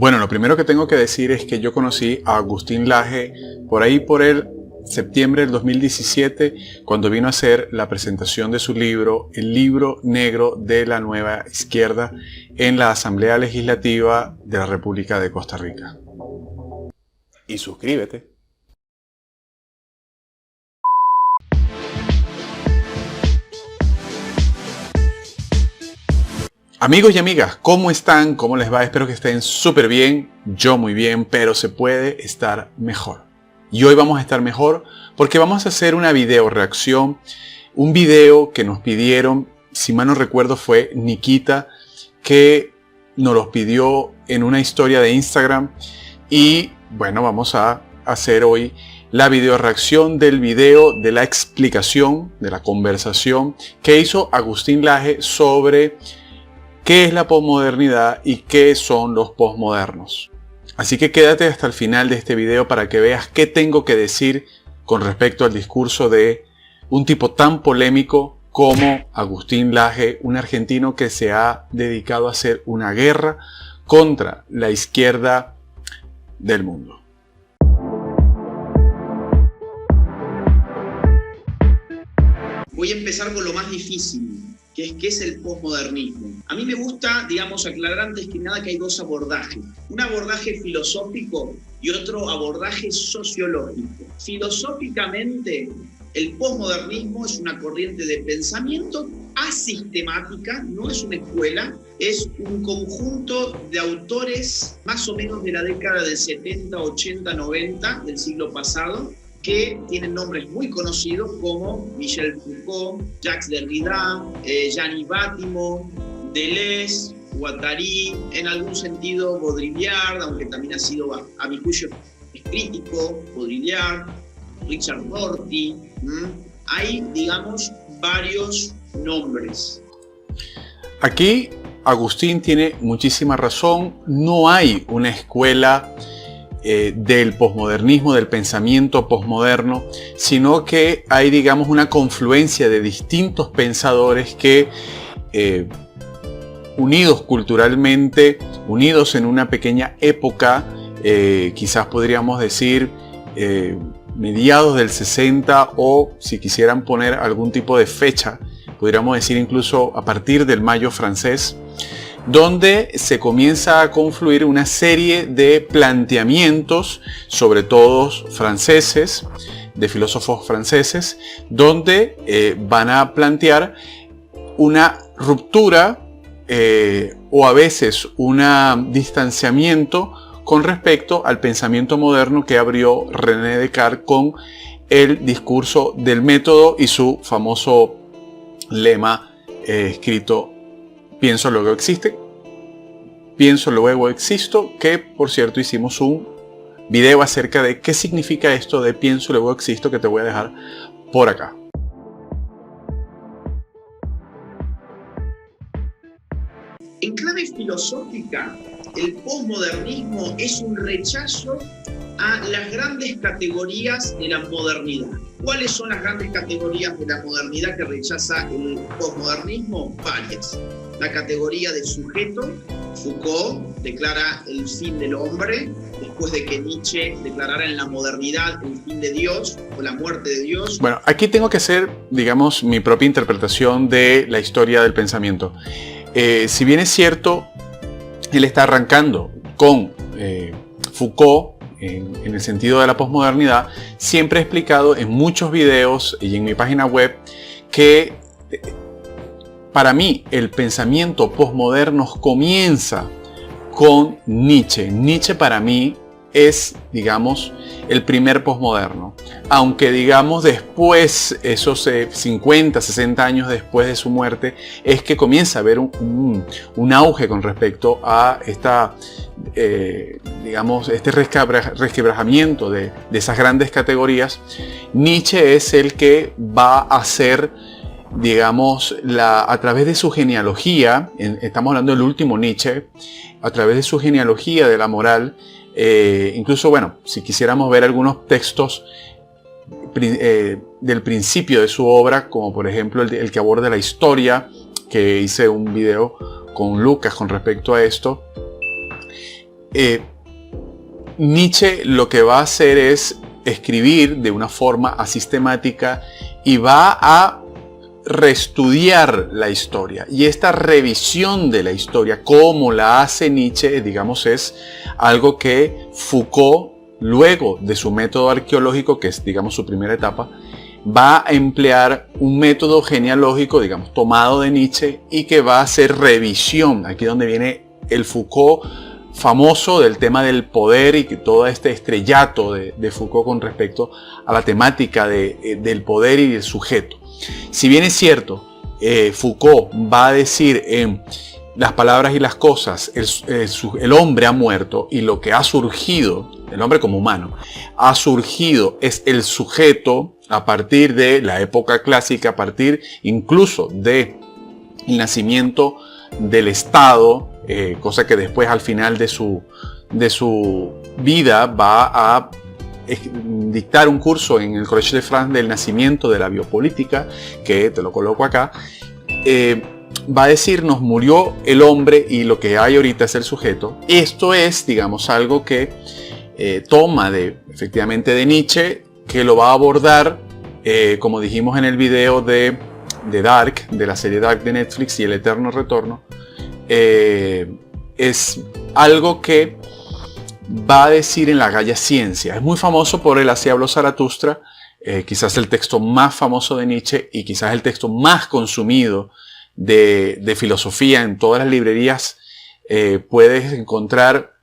Bueno, lo primero que tengo que decir es que yo conocí a Agustín Laje por ahí por el septiembre del 2017, cuando vino a hacer la presentación de su libro, El Libro Negro de la Nueva Izquierda, en la Asamblea Legislativa de la República de Costa Rica. Y suscríbete. Amigos y amigas, ¿cómo están? ¿Cómo les va? Espero que estén súper bien. Yo muy bien, pero se puede estar mejor. Y hoy vamos a estar mejor porque vamos a hacer una video reacción. Un video que nos pidieron, si mal no recuerdo fue Nikita, que nos los pidió en una historia de Instagram. Y bueno, vamos a hacer hoy la video reacción del video de la explicación, de la conversación que hizo Agustín Laje sobre qué es la posmodernidad y qué son los posmodernos. Así que quédate hasta el final de este video para que veas qué tengo que decir con respecto al discurso de un tipo tan polémico como Agustín Laje, un argentino que se ha dedicado a hacer una guerra contra la izquierda del mundo. Voy a empezar con lo más difícil, que es qué es el posmodernismo. A mí me gusta, digamos, aclarar antes que nada que hay dos abordajes. Un abordaje filosófico y otro abordaje sociológico. Filosóficamente, el posmodernismo es una corriente de pensamiento asistemática, no es una escuela, es un conjunto de autores más o menos de la década del 70, 80, 90 del siglo pasado, que tienen nombres muy conocidos como Michel Foucault, Jacques Derrida, Gianni Battimo, Deleuze, Guattari, en algún sentido Baudrillard, aunque también ha sido, a mi juicio, es crítico, Baudrillard, Richard Rorty. Hay, digamos, varios nombres. Aquí Agustín tiene muchísima razón, no hay una escuela del posmodernismo, del pensamiento posmoderno, sino que hay, digamos, una confluencia de distintos pensadores que, unidos culturalmente, unidos en una pequeña época, quizás podríamos decir mediados del 60, o si quisieran poner algún tipo de fecha, podríamos decir incluso a partir del Mayo francés, donde se comienza a confluir una serie de planteamientos, sobre todo franceses, de filósofos franceses, donde van a plantear una ruptura o a veces un distanciamiento con respecto al pensamiento moderno que abrió René Descartes con el discurso del método y su famoso lema escrito: pienso, luego existe. Pienso, luego existo, que por cierto hicimos un video acerca de qué significa esto de pienso, luego existo, que te voy a dejar por acá. En clave filosófica, el posmodernismo es un rechazo a las grandes categorías de la modernidad. ¿Cuáles son las grandes categorías de la modernidad que rechaza el posmodernismo? Varias. La categoría de sujeto. Foucault declara el fin del hombre, después de que Nietzsche declarara en la modernidad el fin de Dios o la muerte de Dios. Bueno, aquí tengo que hacer, digamos, mi propia interpretación de la historia del pensamiento. Si bien es cierto, él está arrancando con Foucault, en el sentido de la posmodernidad, siempre he explicado en muchos videos y en mi página web que para mí el pensamiento posmoderno comienza con Nietzsche. Nietzsche para mí es, digamos, el primer posmoderno. Aunque, digamos, después, esos 50, 60 años después de su muerte, es que comienza a haber un auge con respecto a esta, digamos, este resquebrajamiento de esas grandes categorías. Nietzsche es el que va a hacer, digamos, a través de su genealogía, estamos hablando del último Nietzsche, a través de su genealogía de la moral, incluso, bueno, si quisiéramos ver algunos textos del principio de su obra, como por ejemplo el que aborda la historia, que hice un video con Lucas con respecto a esto, Nietzsche lo que va a hacer es escribir de una forma asistemática y va a reestudiar la historia. Y esta revisión de la historia, como la hace Nietzsche, digamos, es algo que Foucault, luego de su método arqueológico, que es, digamos, su primera etapa, va a emplear un método genealógico, digamos, tomado de Nietzsche, y que va a hacer revisión. Aquí donde viene el Foucault famoso del tema del poder y que todo este estrellato de Foucault con respecto a la temática del poder y del sujeto. Si bien es cierto, Foucault va a decir en Las palabras y las cosas, el hombre ha muerto y lo que ha surgido, el hombre como humano, ha surgido es el sujeto a partir de la época clásica, a partir incluso del nacimiento del Estado, cosa que después al final de su vida va a dictar un curso en el Collège de France del nacimiento de la biopolítica, que te lo coloco acá. Va a decir, nos murió el hombre y lo que hay ahorita es el sujeto. Esto es, digamos, algo que toma efectivamente de Nietzsche, que lo va a abordar, como dijimos en el video de Dark, de la serie Dark de Netflix y El Eterno Retorno. Es algo que va a decir en la Gaia Ciencia. Es muy famoso por el Así habló Zaratustra, quizás el texto más famoso de Nietzsche y quizás el texto más consumido de filosofía. En todas las librerías puedes encontrar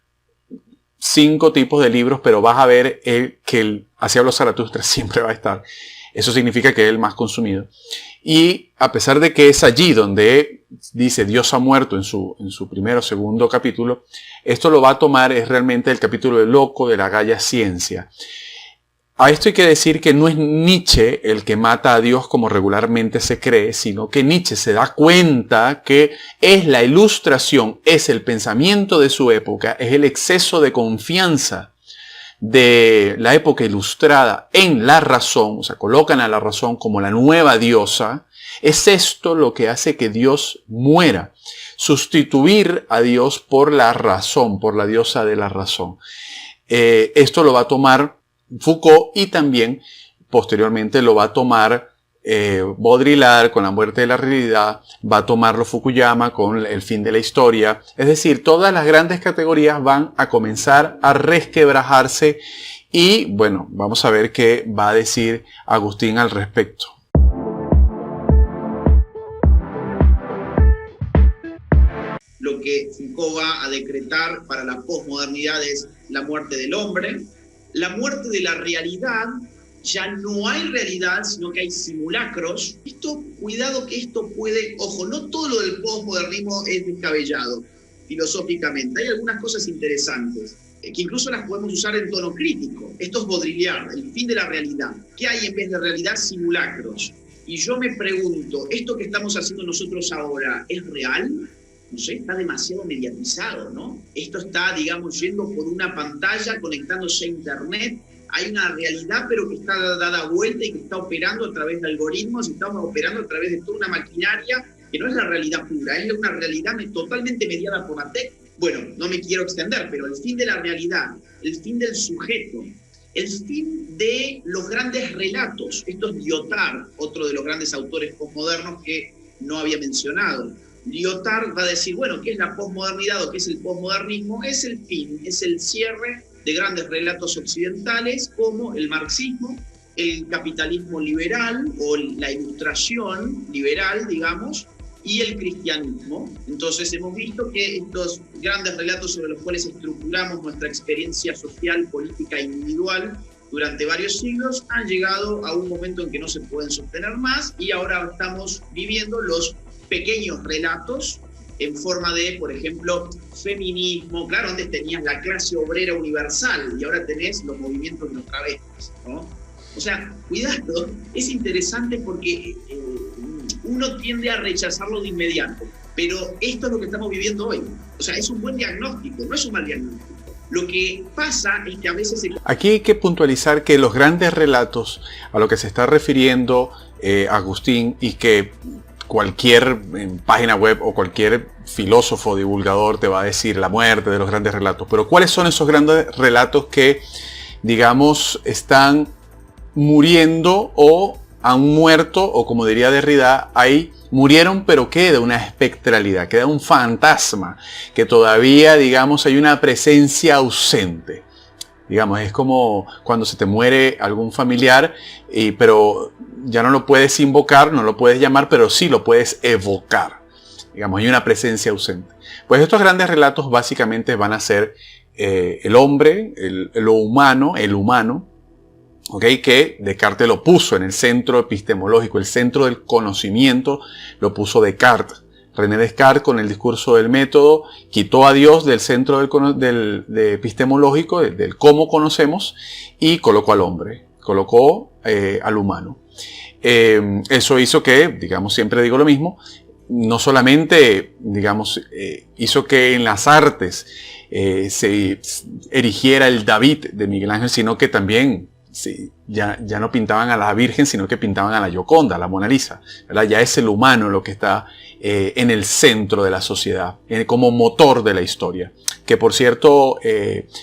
5 tipos de libros, pero vas a ver que el Así habló Zaratustra siempre va a estar. Eso significa que es el más consumido. Y a pesar de que es allí donde dice Dios ha muerto en su primero o segundo capítulo, esto lo va a tomar, es realmente el capítulo de Loco de la Gaia Ciencia. A esto hay que decir que no es Nietzsche el que mata a Dios como regularmente se cree, sino que Nietzsche se da cuenta que es la ilustración, es el pensamiento de su época, es el exceso de confianza de la época ilustrada en la razón, o sea, colocan a la razón como la nueva diosa. Es esto lo que hace que Dios muera, sustituir a Dios por la razón, por la diosa de la razón. Esto lo va a tomar Foucault y también posteriormente lo va a tomar Baudrillard con La muerte de la realidad, va a tomarlo Fukuyama con El fin de la historia. Es decir, todas las grandes categorías van a comenzar a resquebrajarse y bueno, vamos a ver qué va a decir Agustín al respecto. Lo que Foucault va a decretar para la posmodernidad es la muerte del hombre, la muerte de la realidad. Ya no hay realidad, sino que hay simulacros. Cuidado que esto puede, ojo, no todo lo del posmodernismo es descabellado filosóficamente. Hay algunas cosas interesantes, que incluso las podemos usar en tono crítico. Esto es Baudrillard, el fin de la realidad. ¿Qué hay en vez de realidad? Simulacros. Y yo me pregunto, ¿esto que estamos haciendo nosotros ahora es real? No sé, está demasiado mediatizado, ¿no? Esto está, digamos, yendo por una pantalla, conectándose a internet. Hay una realidad, pero que está dada vuelta y que está operando a través de algoritmos y estamos operando a través de toda una maquinaria que no es la realidad pura, es una realidad totalmente mediada por la tech. Bueno, no me quiero extender, pero el fin de la realidad, el fin del sujeto, el fin de los grandes relatos. Esto es Lyotard, otro de los grandes autores posmodernos que no había mencionado. Lyotard va a decir, bueno, ¿qué es la posmodernidad o qué es el posmodernismo? Es el fin, es el cierre de grandes relatos occidentales como el marxismo, el capitalismo liberal o la ilustración liberal, digamos, y el cristianismo. Entonces hemos visto que estos grandes relatos sobre los cuales estructuramos nuestra experiencia social, política e individual durante varios siglos han llegado a un momento en que no se pueden sostener más y ahora estamos viviendo los pequeños relatos en forma de, por ejemplo, feminismo. Claro, antes tenías la clase obrera universal y ahora tenés los movimientos de los travestis, ¿no? O sea, cuidado, es interesante porque uno tiende a rechazarlo de inmediato, pero esto es lo que estamos viviendo hoy. O sea, es un buen diagnóstico, no es un mal diagnóstico. Lo que pasa es que a veces... Aquí hay que puntualizar que los grandes relatos a lo que se está refiriendo Agustín y que cualquier página web o cualquier filósofo, divulgador te va a decir la muerte de los grandes relatos. Pero ¿cuáles son esos grandes relatos que, digamos, están muriendo o han muerto, o como diría Derrida, ahí murieron, pero queda una espectralidad, queda un fantasma, que todavía, digamos, hay una presencia ausente? Digamos, es como cuando se te muere algún familiar, pero ya no lo puedes invocar, no lo puedes llamar, pero sí lo puedes evocar. Digamos, hay una presencia ausente. Pues estos grandes relatos básicamente van a ser el hombre, lo humano, el humano, ¿okay? Que Descartes lo puso en el centro epistemológico, el centro del conocimiento, lo puso Descartes. René Descartes, con el discurso del método, quitó a Dios del centro del epistemológico, del cómo conocemos, y colocó al hombre, colocó al humano. Eso hizo que, digamos, siempre digo lo mismo, no solamente, digamos, hizo que en las artes se erigiera el David de Miguel Ángel, sino que también ya no pintaban a la Virgen, sino que pintaban a la Gioconda, a la Mona Lisa, ¿verdad? Ya es el humano lo que está en el centro de la sociedad, como motor de la historia. Que por cierto,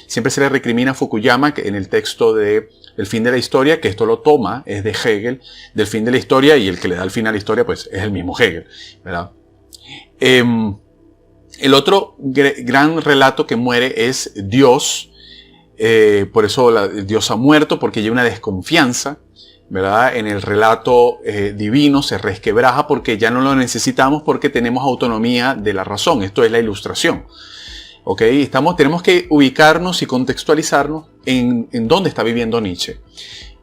siempre se le recrimina a Fukuyama que en el texto de El fin de la historia, que esto lo toma, es de Hegel, del fin de la historia, y el que le da el fin a la historia pues es el mismo Hegel, ¿verdad? El otro gran relato que muere es Dios. Por eso Dios ha muerto, porque hay una desconfianza, ¿verdad? En el relato divino se resquebraja porque ya no lo necesitamos, porque tenemos autonomía de la razón. Esto es la ilustración. ¿Okay? Tenemos que ubicarnos y contextualizarnos en dónde está viviendo Nietzsche.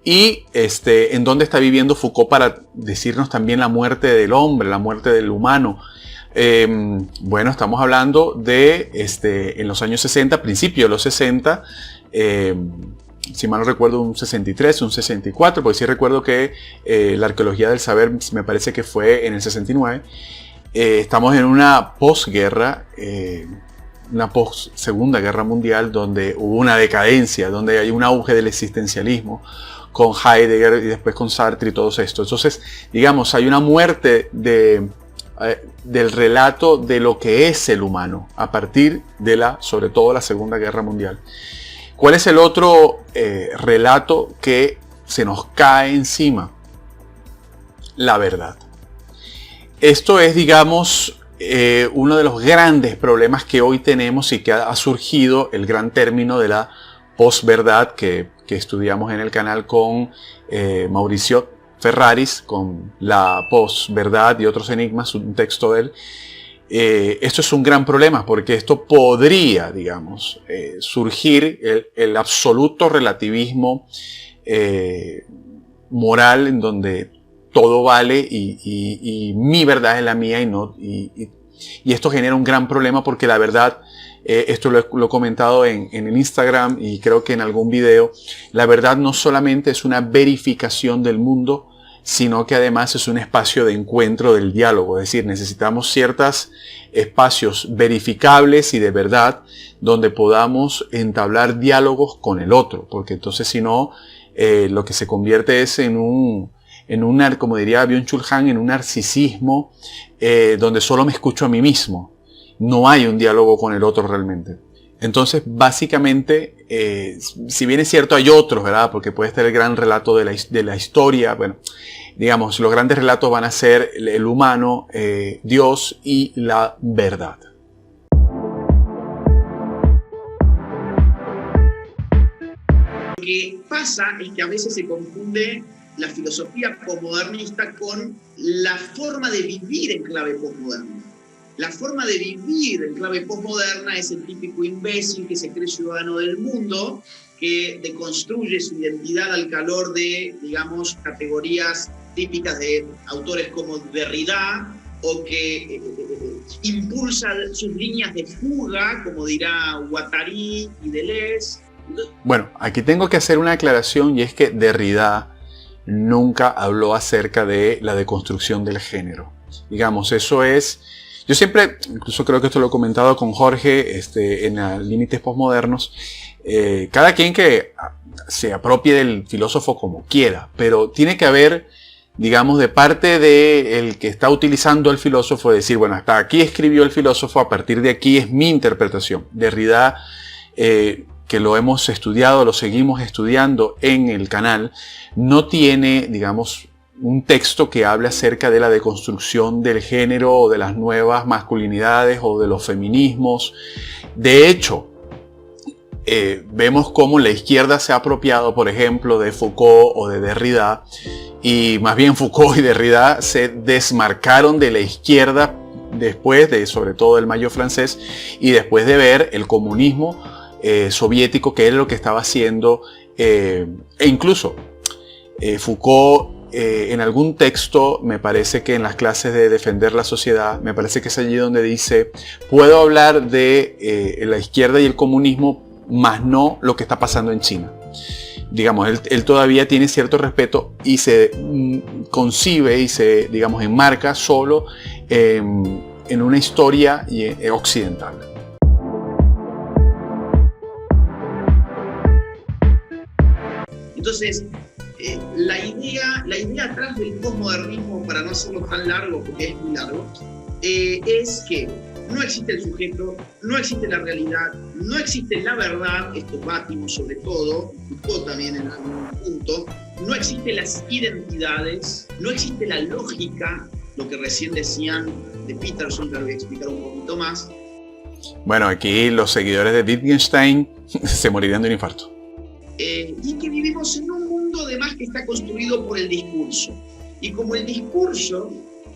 Y en dónde está viviendo Foucault para decirnos también la muerte del hombre, la muerte del humano. Bueno, estamos hablando de en los años 60, principios de los 60, si mal no recuerdo, un 63, un 64, porque sí recuerdo que la arqueología del saber me parece que fue en el 69. Estamos en una posguerra, una post-segunda guerra mundial, donde hubo una decadencia, donde hay un auge del existencialismo, con Heidegger y después con Sartre y todo esto. Entonces, digamos, hay una muerte del relato de lo que es el humano, a partir de sobre todo la Segunda Guerra Mundial. ¿Cuál es el otro relato que se nos cae encima? La verdad. Esto es, digamos, uno de los grandes problemas que hoy tenemos, y que ha surgido el gran término de la posverdad que estudiamos en el canal con Mauricio Ferraris, con la posverdad y otros enigmas, un texto de él. Esto es un gran problema, porque esto podría, digamos, surgir el absoluto relativismo moral, en donde todo vale y mi verdad es la mía, y esto genera un gran problema, porque la verdad, esto lo he comentado en el Instagram y creo que en algún video, la verdad no solamente es una verificación del mundo, sino que además es un espacio de encuentro del diálogo. Es decir, necesitamos ciertos espacios verificables y de verdad, donde podamos entablar diálogos con el otro, porque entonces si no, lo que se convierte es en un, como diría Byung-Chul Han, en un narcisismo donde solo me escucho a mí mismo. No hay un diálogo con el otro realmente. Entonces, básicamente, si bien es cierto, hay otros, ¿verdad? Porque puede estar el gran relato de la historia. Bueno, digamos, los grandes relatos van a ser el humano, Dios y la verdad. Lo que pasa es que a veces se confunde la filosofía posmodernista con la forma de vivir en clave posmoderna. La forma de vivir en clave posmoderna es el típico imbécil que se cree ciudadano del mundo, que deconstruye su identidad al calor de, digamos, categorías típicas de autores como Derrida, o que impulsa sus líneas de fuga, como dirá Guattari y Deleuze. Bueno, aquí tengo que hacer una aclaración, y es que Derrida nunca habló acerca de la deconstrucción del género. Digamos, eso es... Yo siempre, incluso creo que esto lo he comentado con Jorge en Límites Postmodernos, cada quien que se apropie del filósofo como quiera, pero tiene que haber, digamos, de parte del que está utilizando el filósofo, decir, bueno, hasta aquí escribió el filósofo, a partir de aquí es mi interpretación. Derrida, que lo hemos estudiado, lo seguimos estudiando en el canal, no tiene, digamos, un texto que hable acerca de la deconstrucción del género o de las nuevas masculinidades o de los feminismos. De hecho, vemos cómo la izquierda se ha apropiado, por ejemplo, de Foucault o de Derrida, y más bien Foucault y Derrida se desmarcaron de la izquierda después de, sobre todo, el Mayo francés, y después de ver el comunismo soviético, que era lo que estaba haciendo, e incluso Foucault, en algún texto, me parece que en las clases de Defender la Sociedad, me parece que es allí donde dice, puedo hablar de la izquierda y el comunismo, más no lo que está pasando en China. Digamos, él todavía tiene cierto respeto y se concibe y se, digamos, enmarca solo en una historia occidental. Entonces, la idea atrás del posmodernismo, para no hacerlo tan largo, porque es muy largo, es que no existe el sujeto, no existe la realidad, no existe la verdad, esto es Bátimo sobre todo, Foucault también en algún punto, no existen las identidades, no existe la lógica, lo que recién decían de Peterson, que lo voy a explicar un poquito más. Bueno, aquí los seguidores de Wittgenstein se morirían de un infarto. Y que vivimos en un mundo además que está construido por el discurso. Y como el discurso,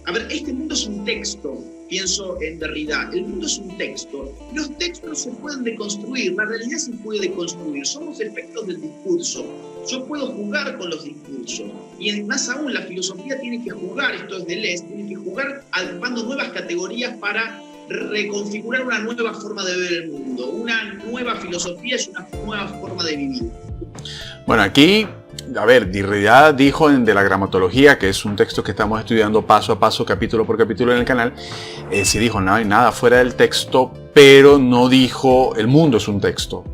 a ver, este mundo es un texto, pienso en Derrida, el mundo es un texto, los textos se pueden deconstruir, la realidad se puede deconstruir, somos efectos del discurso, yo puedo jugar con los discursos, y más aún la filosofía tiene que jugar, esto es Deleuze, tiene que jugar armando nuevas categorías para reconfigurar una nueva forma de ver el mundo, una nueva filosofía es una nueva forma de vivir. Bueno, aquí, a ver, Derrida dijo de la gramatología, que es un texto que estamos estudiando paso a paso, capítulo por capítulo en el canal, sí dijo, no hay nada fuera del texto, pero no dijo el mundo es un texto.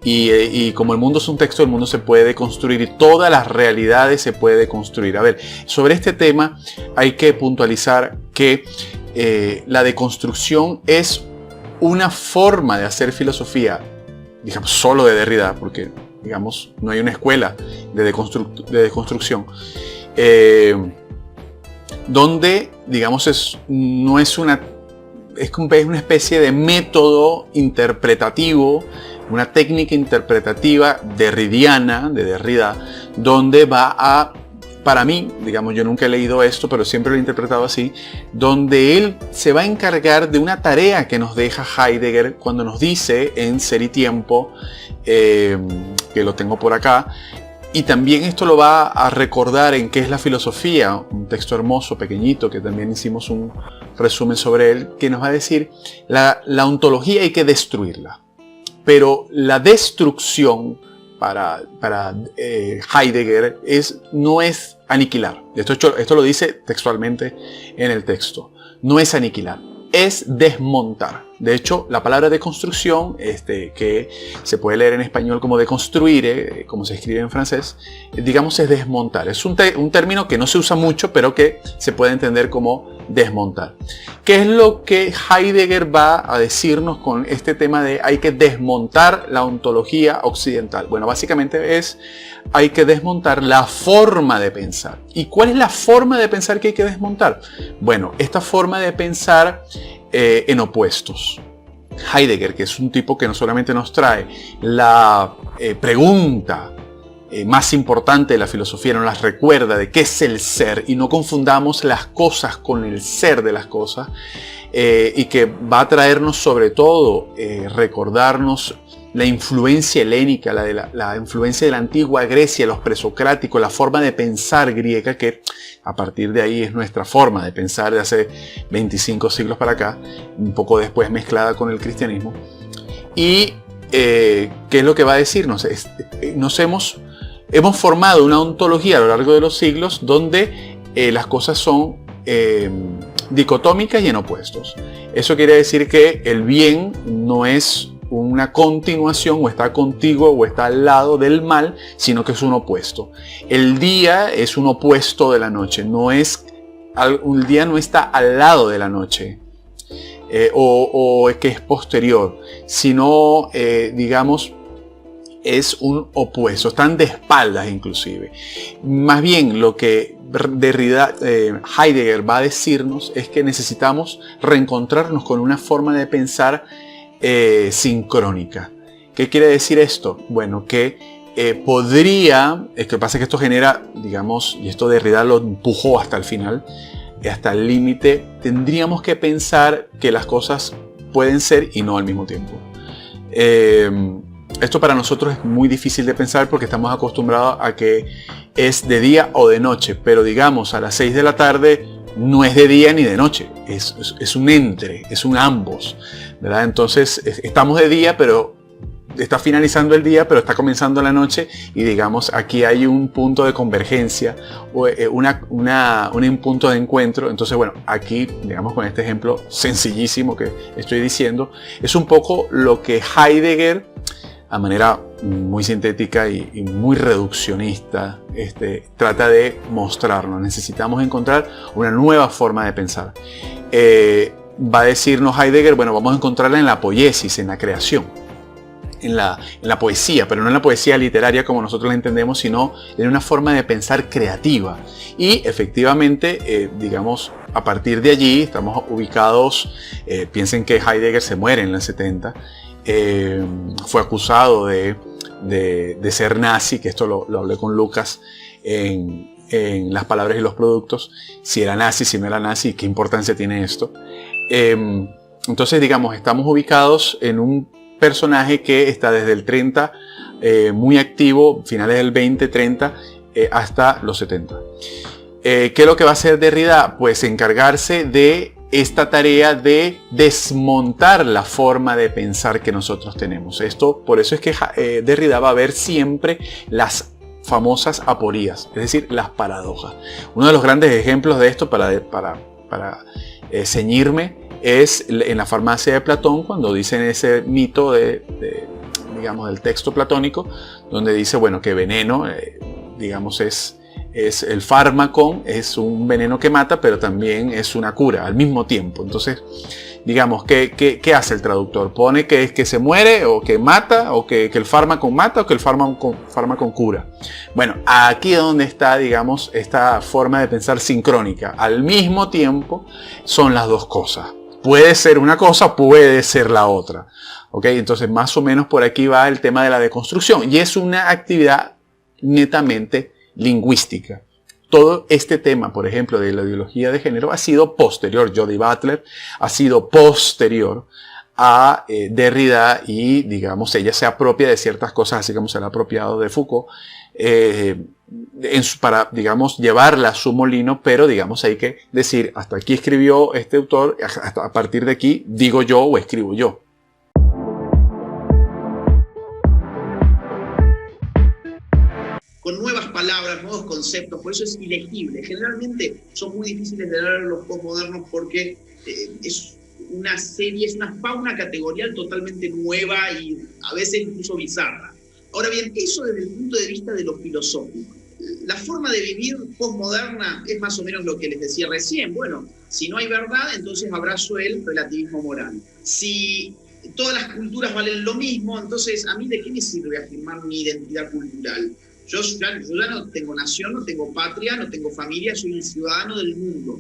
Y como el mundo es un texto, el mundo se puede construir y todas las realidades se puede construir. A ver, sobre este tema hay que puntualizar que la deconstrucción es una forma de hacer filosofía, digamos, solo de Derrida, porque digamos, no hay una escuela de deconstrucción, donde, digamos, es una especie de método interpretativo, una técnica interpretativa derridiana, de Derrida, donde va a, para mí, digamos, yo nunca he leído esto, pero siempre lo he interpretado así, donde él se va a encargar de una tarea que nos deja Heidegger cuando nos dice en Ser y Tiempo, que lo tengo por acá, y también esto lo va a recordar en qué es la filosofía, un texto hermoso, pequeñito, que también hicimos un resumen sobre él, que nos va a decir, la ontología hay que destruirla, pero la destrucción para Heidegger no es aniquilar. Esto lo dice textualmente en el texto. No es aniquilar, es desmontar. De hecho, la palabra deconstrucción, que se puede leer en español como deconstruire, como se escribe en francés, digamos es desmontar. Es un término que no se usa mucho, pero que se puede entender como desmontar. ¿Qué es lo que Heidegger va a decirnos con este tema de hay que desmontar la ontología occidental? Bueno, básicamente hay que desmontar la forma de pensar. ¿Y cuál es la forma de pensar que hay que desmontar? Bueno, esta forma de pensar en opuestos. Heidegger, que es un tipo que no solamente nos trae la pregunta más importante de la filosofía, nos las recuerda de qué es el ser, y no confundamos las cosas con el ser de las cosas, y que va a traernos sobre todo recordarnos la influencia helénica, la influencia de la antigua Grecia, los presocráticos, la forma de pensar griega, que a partir de ahí es nuestra forma de pensar de hace 25 siglos para acá, un poco después mezclada con el cristianismo. Y ¿qué es lo que va a decirnos? Hemos formado una ontología a lo largo de los siglos donde las cosas son dicotómicas y en opuestos. Eso quiere decir que el bien no es una continuación o está contigo o está al lado del mal, sino que es un opuesto. El día es un opuesto de la noche, el día no está al lado de la noche o que es posterior, sino digamos es un opuesto, están de espaldas inclusive. Más bien lo que Derrida, Heidegger va a decirnos es que necesitamos reencontrarnos con una forma de pensar sincrónica. ¿Qué quiere decir esto? Bueno, que lo que pasa es que esto genera, digamos, y esto Derrida lo empujó hasta el final, hasta el límite, tendríamos que pensar que las cosas pueden ser y no al mismo tiempo. Esto para nosotros es muy difícil de pensar porque estamos acostumbrados a que es de día o de noche, pero digamos a las 6 de la tarde no es de día ni de noche, es un entre, es un ambos, ¿verdad? Entonces estamos de día, pero está finalizando el día, pero está comenzando la noche y digamos aquí hay un punto de convergencia o un punto de encuentro. Entonces bueno, aquí digamos con este ejemplo sencillísimo que estoy diciendo, es un poco lo que Heidegger a manera muy sintética y muy reduccionista trata de mostrarnos. Necesitamos encontrar una nueva forma de pensar. Va a decirnos Heidegger, bueno, vamos a encontrarla en la poiesis, en la creación, en la poesía, pero no en la poesía literaria como nosotros la entendemos, sino en una forma de pensar creativa. Y efectivamente, digamos, a partir de allí estamos ubicados, piensen que Heidegger se muere en los 70, fue acusado de ser nazi, que esto lo hablé con Lucas en Las palabras y los productos, si era nazi, si no era nazi, qué importancia tiene esto. Entonces, digamos, estamos ubicados en un personaje que está desde el 30 muy activo, finales del 20, 30, hasta los 70. ¿Qué es lo que va a hacer Derrida? Pues encargarse de esta tarea de desmontar la forma de pensar que nosotros tenemos. Por eso es que Derrida va a ver siempre las famosas aporías, es decir, las paradojas. Uno de los grandes ejemplos de esto para ceñirme es en la farmacia de Platón, cuando dicen ese mito digamos, del texto platónico, donde dice, bueno, que veneno, digamos, es el fármaco, es un veneno que mata, pero también es una cura al mismo tiempo. Entonces, digamos, ¿qué hace el traductor? Pone que es que se muere, o que mata, o que el fármaco mata, o que el fármaco cura. Bueno, aquí es donde está, digamos, esta forma de pensar sincrónica. Al mismo tiempo son las dos cosas. Puede ser una cosa, puede ser la otra. ¿Ok? Entonces, más o menos por aquí va el tema de la deconstrucción. Y es una actividad netamente lingüística. Todo este tema, por ejemplo, de la ideología de género ha sido posterior. Jody Butler ha sido posterior a Derrida y, digamos, ella se apropia de ciertas cosas, así como se le ha apropiado de Foucault, para, digamos, llevarla a su molino, pero, digamos, hay que decir, hasta aquí escribió este autor, hasta a partir de aquí digo yo o escribo yo. Con nuevas palabras, nuevos conceptos, por eso es ilegible. Generalmente son muy difíciles de leer los postmodernos porque es una fauna categorial totalmente nueva y a veces incluso bizarra. Ahora bien, eso desde el punto de vista de lo filosófico. La forma de vivir postmoderna es más o menos lo que les decía recién. Bueno, si no hay verdad, entonces abrazo el relativismo moral. Si todas las culturas valen lo mismo, entonces ¿a mí de qué me sirve afirmar mi identidad cultural? Yo ya no tengo nación, no tengo patria, no tengo familia, soy un ciudadano del mundo,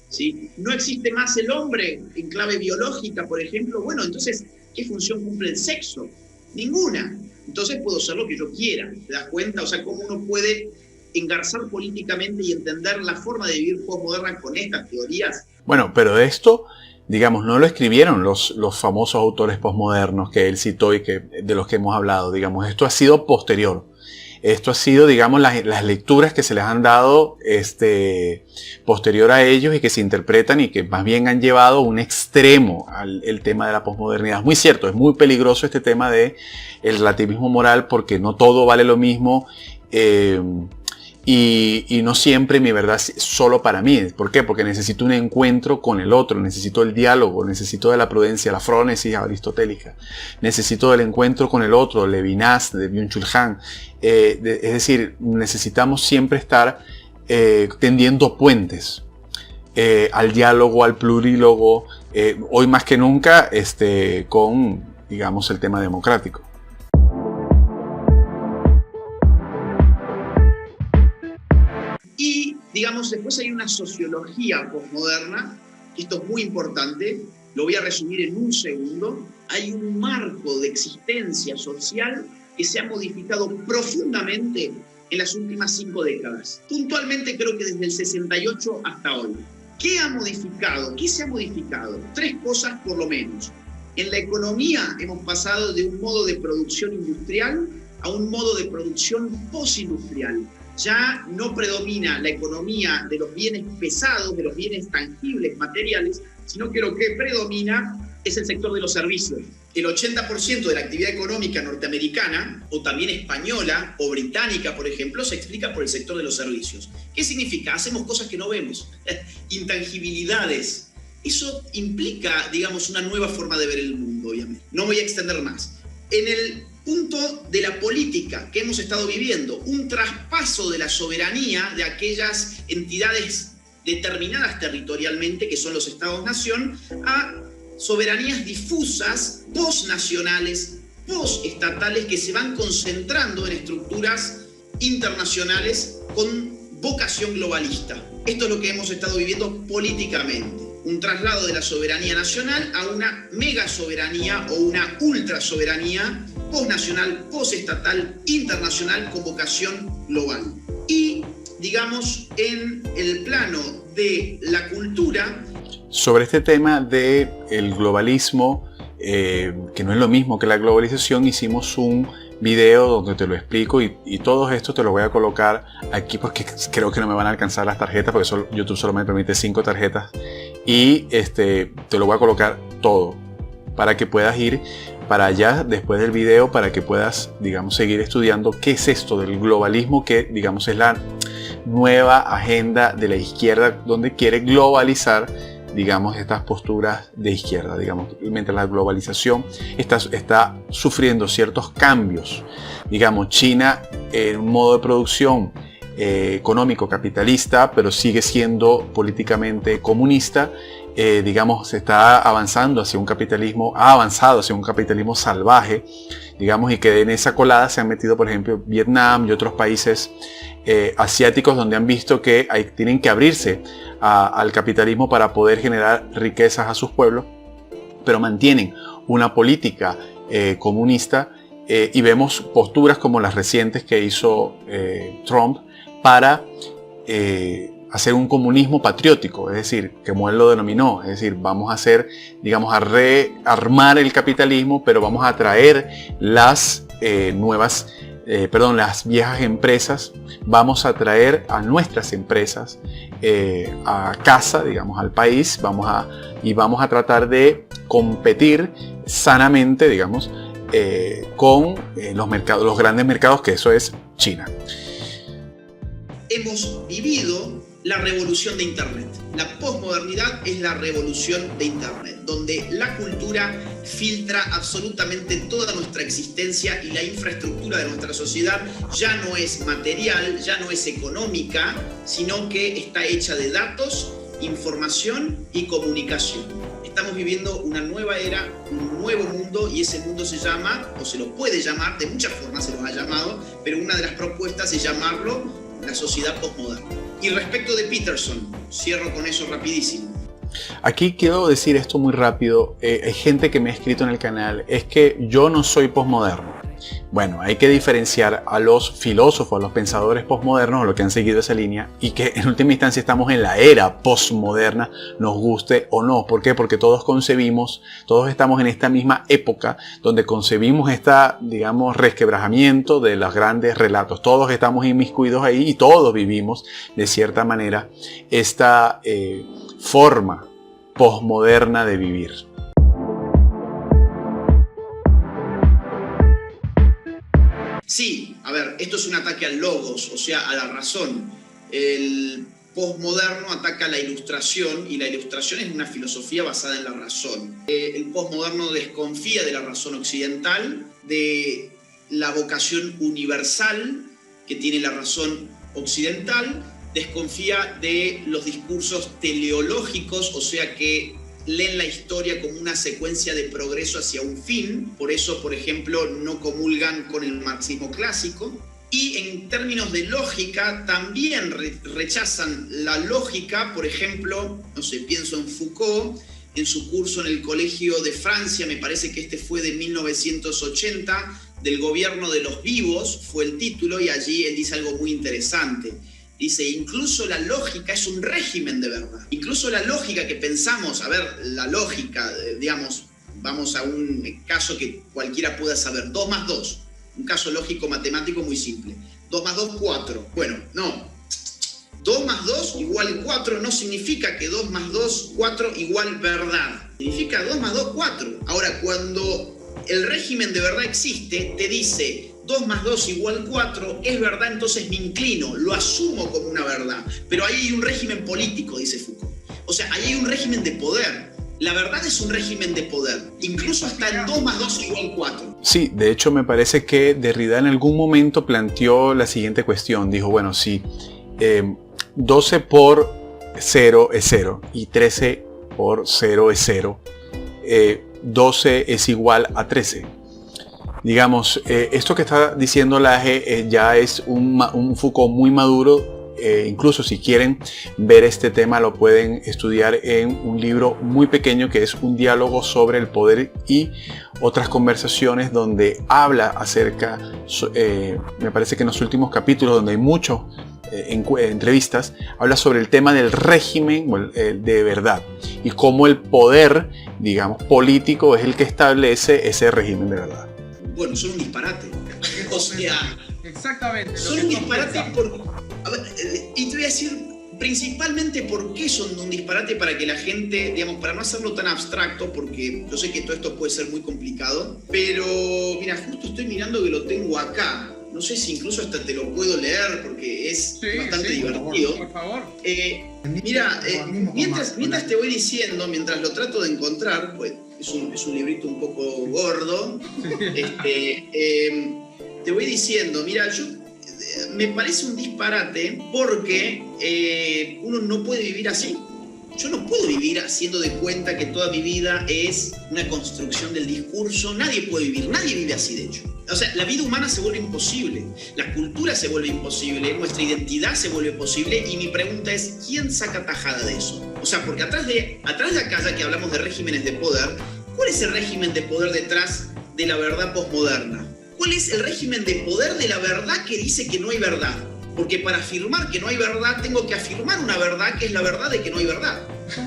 ¿sí? No existe más el hombre en clave biológica, por ejemplo. Bueno, entonces, ¿qué función cumple el sexo? Ninguna. Entonces puedo ser lo que yo quiera, ¿te das cuenta? O sea, cómo uno puede engarzar políticamente y entender la forma de vivir postmoderna con estas teorías. Bueno, pero esto, digamos, no lo escribieron los famosos autores postmodernos que él citó y de los que hemos hablado. Digamos, esto ha sido posterior. Esto ha sido, digamos, las lecturas que se les han dado posterior a ellos y que se interpretan y que más bien han llevado un extremo el tema de la posmodernidad. Es muy cierto, es muy peligroso este tema del relativismo moral porque no todo vale lo mismo. y no siempre mi verdad es solo para mí. ¿Por qué? Porque necesito un encuentro con el otro, necesito el diálogo, necesito de la prudencia, la frónesis aristotélica, necesito del encuentro con el otro, Levinas, de Byung-Chul Han. Es decir, necesitamos siempre estar tendiendo puentes al diálogo, al plurílogo, hoy más que nunca con, digamos, el tema democrático. Y, digamos, después hay una sociología posmoderna, esto es muy importante, lo voy a resumir en un segundo. Hay un marco de existencia social que se ha modificado profundamente en las últimas 5 décadas. Puntualmente creo que desde el 68 hasta hoy. ¿Qué ha modificado? ¿Qué se ha modificado? 3 cosas por lo menos. En la economía hemos pasado de un modo de producción industrial a un modo de producción postindustrial. Ya no predomina la economía de los bienes pesados, de los bienes tangibles, materiales, sino que lo que predomina es el sector de los servicios. El 80% de la actividad económica norteamericana, o también española o británica, por ejemplo, se explica por el sector de los servicios. ¿Qué significa? Hacemos cosas que no vemos, intangibilidades. Eso implica, digamos, una nueva forma de ver el mundo, obviamente. No voy a extender más. En el punto de la política que hemos estado viviendo, un traspaso de la soberanía de aquellas entidades determinadas territorialmente, que son los Estados-nación, a soberanías difusas, postnacionales, postestatales, que se van concentrando en estructuras internacionales con vocación globalista. Esto es lo que hemos estado viviendo políticamente. Un traslado de la soberanía nacional a una mega soberanía o una ultra soberanía postnacional, postestatal, internacional con vocación global. Y, digamos, en el plano de la cultura. Sobre este tema del globalismo, que no es lo mismo que la globalización, hicimos un video donde te lo explico y todo esto te lo voy a colocar aquí porque creo que no me van a alcanzar las tarjetas porque YouTube solo me permite 5 tarjetas y te lo voy a colocar todo para que puedas ir para allá después del video, para que puedas, digamos, seguir estudiando qué es esto del globalismo, que, digamos, es la nueva agenda de la izquierda donde quiere globalizar, digamos, estas posturas de izquierda, digamos, mientras la globalización está sufriendo ciertos cambios. Digamos, China en un modo de producción económico capitalista, pero sigue siendo políticamente comunista. Digamos, se está avanzando hacia un capitalismo, ha avanzado hacia un capitalismo salvaje, digamos, y que en esa colada se han metido, por ejemplo, Vietnam y otros países asiáticos donde han visto que tienen que abrirse al capitalismo para poder generar riquezas a sus pueblos, pero mantienen una política comunista y vemos posturas como las recientes que hizo Trump para hacer un comunismo patriótico, es decir, como él lo denominó, es decir, vamos a hacer, digamos, a rearmar el capitalismo, pero vamos a traer las las viejas empresas, vamos a traer a nuestras empresas a casa, digamos, al país, vamos a tratar de competir sanamente, digamos, con los grandes mercados, que eso es China. Hemos vivido la revolución de Internet. La posmodernidad es la revolución de Internet, donde la cultura filtra absolutamente toda nuestra existencia y la infraestructura de nuestra sociedad ya no es material, ya no es económica, sino que está hecha de datos, información y comunicación. Estamos viviendo una nueva era, un nuevo mundo, y ese mundo se llama, o se lo puede llamar, de muchas formas se los ha llamado, pero una de las propuestas es llamarlo la sociedad posmoderna. Y respecto de Peterson, cierro con eso rapidísimo. Aquí quiero decir esto muy rápido. Hay gente que me ha escrito en el canal, es que yo no soy posmoderno. Bueno, hay que diferenciar a los filósofos, a los pensadores posmodernos, a los que han seguido esa línea, y que en última instancia estamos en la era posmoderna, nos guste o no. ¿Por qué? Porque todos estamos en esta misma época donde concebimos digamos, resquebrajamiento de los grandes relatos. Todos estamos inmiscuidos ahí y todos vivimos de cierta manera esta forma posmoderna de vivir. Sí, a ver, esto es un ataque al logos, o sea, a la razón. El posmoderno ataca la ilustración y la ilustración es una filosofía basada en la razón. El posmoderno desconfía de la razón occidental, de la vocación universal que tiene la razón occidental, desconfía de los discursos teleológicos, o sea que leen la historia como una secuencia de progreso hacia un fin, por eso, por ejemplo, no comulgan con el marxismo clásico. Y en términos de lógica, también rechazan la lógica, por ejemplo, no sé, pienso en Foucault, en su curso en el Colegio de Francia, me parece que este fue de 1980, del gobierno de los vivos, fue el título, y allí él dice algo muy interesante. Dice, incluso la lógica es un régimen de verdad. Incluso la lógica que pensamos, a ver, la lógica, digamos, vamos a un caso que cualquiera pueda saber, 2 más 2. Un caso lógico matemático muy simple. 2 más 2, 4. Bueno, no. 2 más 2 igual 4 no significa que 2 más 2, 4 igual verdad. Significa 2 más 2, 4. Ahora, cuando el régimen de verdad existe, te dice 2 más 2 igual 4, es verdad, entonces me inclino, lo asumo como una verdad. Pero ahí hay un régimen político, dice Foucault. O sea, ahí hay un régimen de poder. La verdad es un régimen de poder, incluso hasta el 2 más 2 igual 4. Sí, de hecho me parece que Derrida en algún momento planteó la siguiente cuestión. Dijo, bueno, si 12 por 0 es 0 y 13 por 0 es 0, 12 es igual a 13. Digamos, esto que está diciendo Laje ya es un Foucault muy maduro. Incluso si quieren ver este tema lo pueden estudiar en un libro muy pequeño que es Un diálogo sobre el poder y otras conversaciones, donde habla acerca, me parece que en los últimos capítulos, donde hay muchas entrevistas, habla sobre el tema del régimen de verdad y cómo el poder, digamos, político es el que establece ese régimen de verdad. Bueno, son un disparate. O sea, exactamente. Son un disparate a ver, y te voy a decir principalmente por qué son un disparate, para que la gente, digamos, para no hacerlo tan abstracto, porque yo sé que todo esto puede ser muy complicado, pero mira, justo estoy mirando que lo tengo acá. No sé si incluso hasta te lo puedo leer porque es bastante divertido. Por favor. Mira, mientras te voy diciendo, mientras lo trato de encontrar, pues es un librito un poco gordo, te voy diciendo, mira, me parece un disparate porque uno no puede vivir así. Yo no puedo vivir haciendo de cuenta que toda mi vida es una construcción del discurso. Nadie puede vivir, nadie vive así, de hecho. O sea, la vida humana se vuelve imposible, la cultura se vuelve imposible, nuestra identidad se vuelve posible, y mi pregunta es, ¿quién saca tajada de eso? O sea, porque atrás de acá, ya que hablamos de regímenes de poder, ¿cuál es el régimen de poder detrás de la verdad posmoderna? ¿Cuál es el régimen de poder de la verdad que dice que no hay verdad? Porque para afirmar que no hay verdad, tengo que afirmar una verdad que es la verdad de que no hay verdad. Es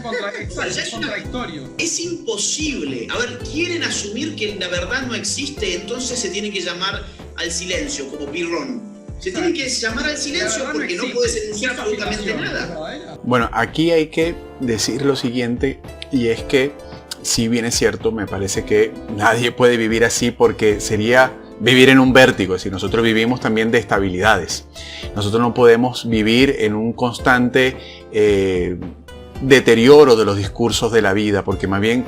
un contradictorio. Es imposible. A ver, quieren asumir que la verdad no existe, entonces se tienen que llamar al silencio, como Pirrón. Se tienen que llamar al silencio porque no puedes enunciar absolutamente nada. Bueno, aquí hay que decir lo siguiente, y es que, si bien es cierto, me parece que nadie puede vivir así, porque sería vivir en un vértigo. Es decir, nosotros vivimos también de estabilidades. Nosotros no podemos vivir en un constante deterioro de los discursos de la vida, porque más bien,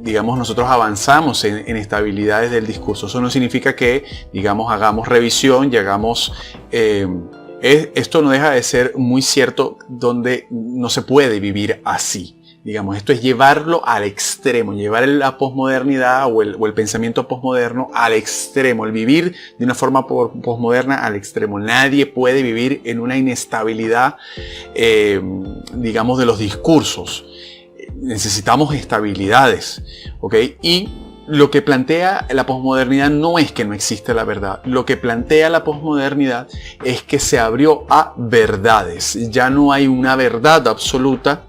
digamos, nosotros avanzamos en estabilidades del discurso. Eso no significa que, digamos, hagamos revisión y hagamos... esto no deja de ser muy cierto, donde no se puede vivir así. Digamos, esto es llevarlo al extremo, llevar la posmodernidad o el pensamiento posmoderno al extremo, el vivir de una forma posmoderna al extremo. Nadie puede vivir en una inestabilidad, digamos, de los discursos. Necesitamos estabilidades, ¿ok? Y lo que plantea la posmodernidad no es que no existe la verdad. Lo que plantea la posmodernidad es que se abrió a verdades. Ya no hay una verdad absoluta,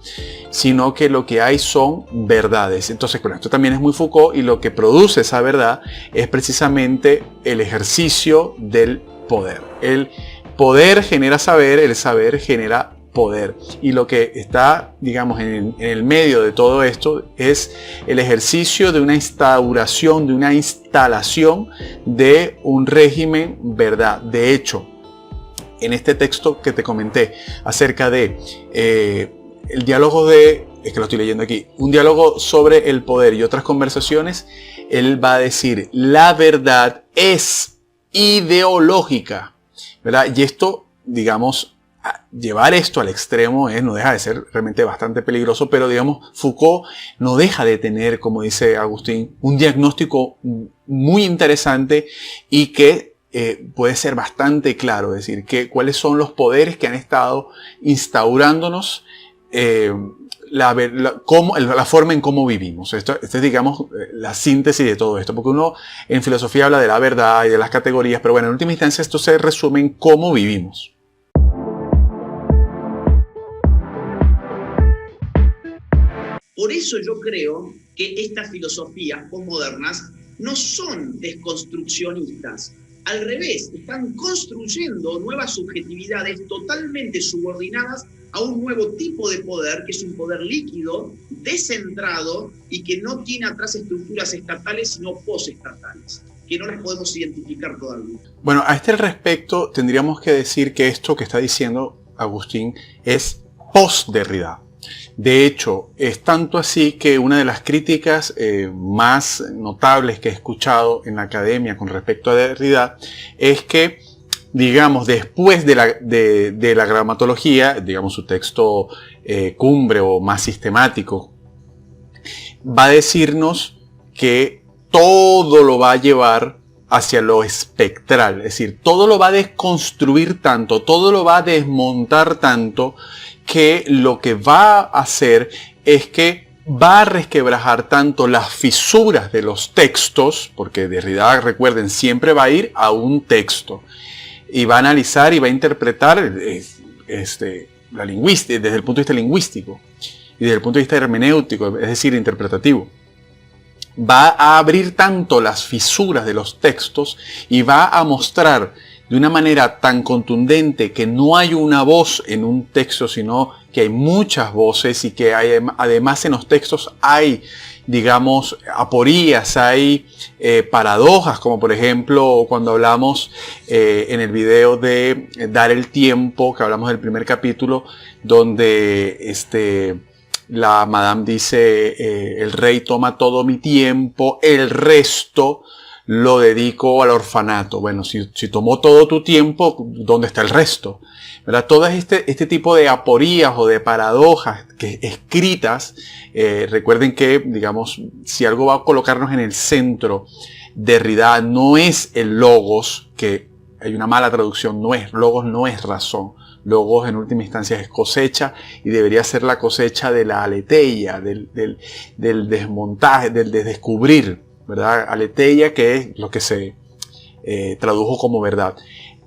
sino que lo que hay son verdades. Entonces, bueno, esto también es muy Foucault, y lo que produce esa verdad es precisamente el ejercicio del poder. El poder genera saber, el saber genera poder. Y lo que está, digamos, en el medio de todo esto es el ejercicio de una instauración, de una instalación de un régimen verdad. De hecho, en este texto que te comenté acerca de el diálogo de, es que lo estoy leyendo aquí, un diálogo sobre el poder y otras conversaciones, él va a decir, la verdad es ideológica, ¿verdad? Y esto, digamos, llevar esto al extremo no deja de ser realmente bastante peligroso, pero digamos, Foucault no deja de tener, como dice Agustín, un diagnóstico muy interesante y que puede ser bastante claro, es decir, cuáles son los poderes que han estado instaurándonos la forma en cómo vivimos. Esto es, digamos, la síntesis de todo esto, porque uno en filosofía habla de la verdad y de las categorías, pero bueno, en última instancia esto se resume en cómo vivimos. Por eso yo creo que estas filosofías postmodernas no son desconstruccionistas. Al revés, están construyendo nuevas subjetividades totalmente subordinadas a un nuevo tipo de poder, que es un poder líquido, descentrado y que no tiene atrás estructuras estatales, sino postestatales, que no las podemos identificar todavía. Bueno, a este respecto tendríamos que decir que esto que está diciendo Agustín es post-Derrida. De hecho, es tanto así que una de las críticas más notables que he escuchado en la academia con respecto a Derrida es que, digamos, después de la gramatología, digamos su texto cumbre o más sistemático, va a decirnos que todo lo va a llevar hacia lo espectral, es decir, todo lo va a desconstruir tanto, todo lo va a desmontar tanto, que lo que va a hacer es que va a resquebrajar tanto las fisuras de los textos, porque Derrida, recuerden, siempre va a ir a un texto y va a analizar y va a interpretar la lingüística desde el punto de vista lingüístico y desde el punto de vista hermenéutico, es decir, interpretativo. Va a abrir tanto las fisuras de los textos y va a mostrar de una manera tan contundente que no hay una voz en un texto, sino que hay muchas voces y que además en los textos hay, digamos, aporías, hay paradojas, como por ejemplo cuando hablamos en el video de Dar el Tiempo, que hablamos del primer capítulo, donde la madame dice, el rey toma todo mi tiempo, el resto lo dedico al orfanato. Bueno, si tomó todo tu tiempo, ¿dónde está el resto? ¿Verdad? Todo este tipo de aporías o de paradojas escritas, recuerden que, digamos, si algo va a colocarnos en el centro, Derrida no es el logos, que hay una mala traducción, logos no es razón. Logos en última instancia es cosecha y debería ser la cosecha de la aletheia, del desmontaje, del descubrir, ¿verdad? Aletheia, que es lo que se tradujo como verdad.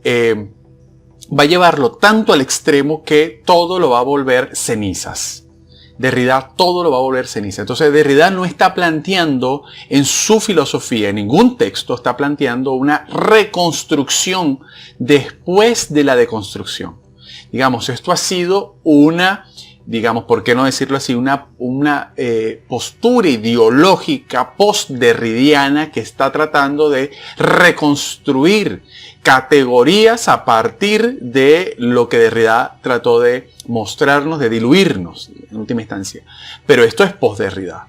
Va a llevarlo tanto al extremo que todo lo va a volver cenizas. Derrida todo lo va a volver ceniza. Entonces Derrida no está planteando en su filosofía, en ningún texto está planteando una reconstrucción después de la deconstrucción. Digamos, esto ha sido una, digamos, ¿por qué no decirlo así? Una postura ideológica post-derridiana que está tratando de reconstruir categorías a partir de lo que Derrida trató de mostrarnos, de diluirnos en última instancia. Pero esto es post-Derrida.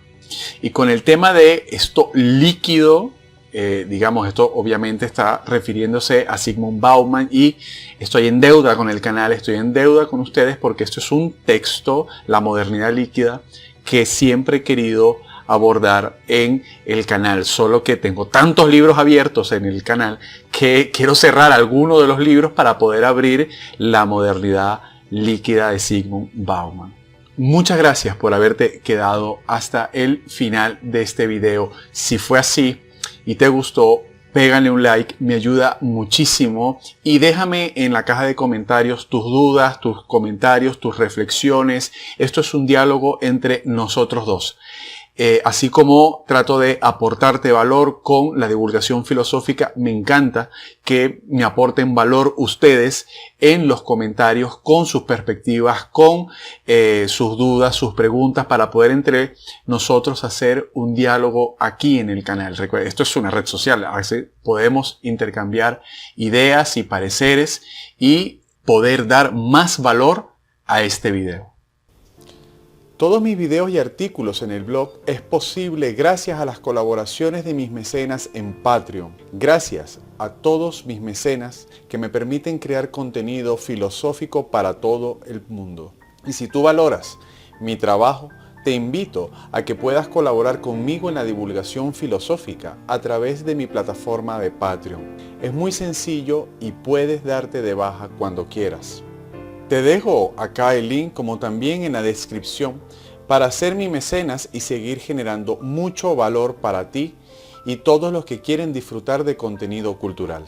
Y con el tema de esto líquido, digamos, esto obviamente está refiriéndose a Zygmunt Bauman y estoy en deuda con el canal, estoy en deuda con ustedes porque esto es un texto, La modernidad líquida, que siempre he querido abordar en el canal, solo que tengo tantos libros abiertos en el canal que quiero cerrar alguno de los libros para poder abrir La modernidad líquida de Zygmunt Bauman. Muchas gracias por haberte quedado hasta el final de este video. Si fue así y te gustó, pégale un like, me ayuda muchísimo y déjame en la caja de comentarios tus dudas, tus comentarios, tus reflexiones. Esto es un diálogo entre nosotros dos. Así como trato de aportarte valor con la divulgación filosófica, me encanta que me aporten valor ustedes en los comentarios con sus perspectivas, con sus dudas, sus preguntas, para poder entre nosotros hacer un diálogo aquí en el canal. Recuerden, esto es una red social, a veces podemos intercambiar ideas y pareceres y poder dar más valor a este video. Todos mis videos y artículos en el blog es posible gracias a las colaboraciones de mis mecenas en Patreon. Gracias a todos mis mecenas que me permiten crear contenido filosófico para todo el mundo. Y si tú valoras mi trabajo, te invito a que puedas colaborar conmigo en la divulgación filosófica a través de mi plataforma de Patreon. Es muy sencillo y puedes darte de baja cuando quieras. Te dejo acá el link, como también en la descripción, para ser mi mecenas y seguir generando mucho valor para ti y todos los que quieren disfrutar de contenido cultural.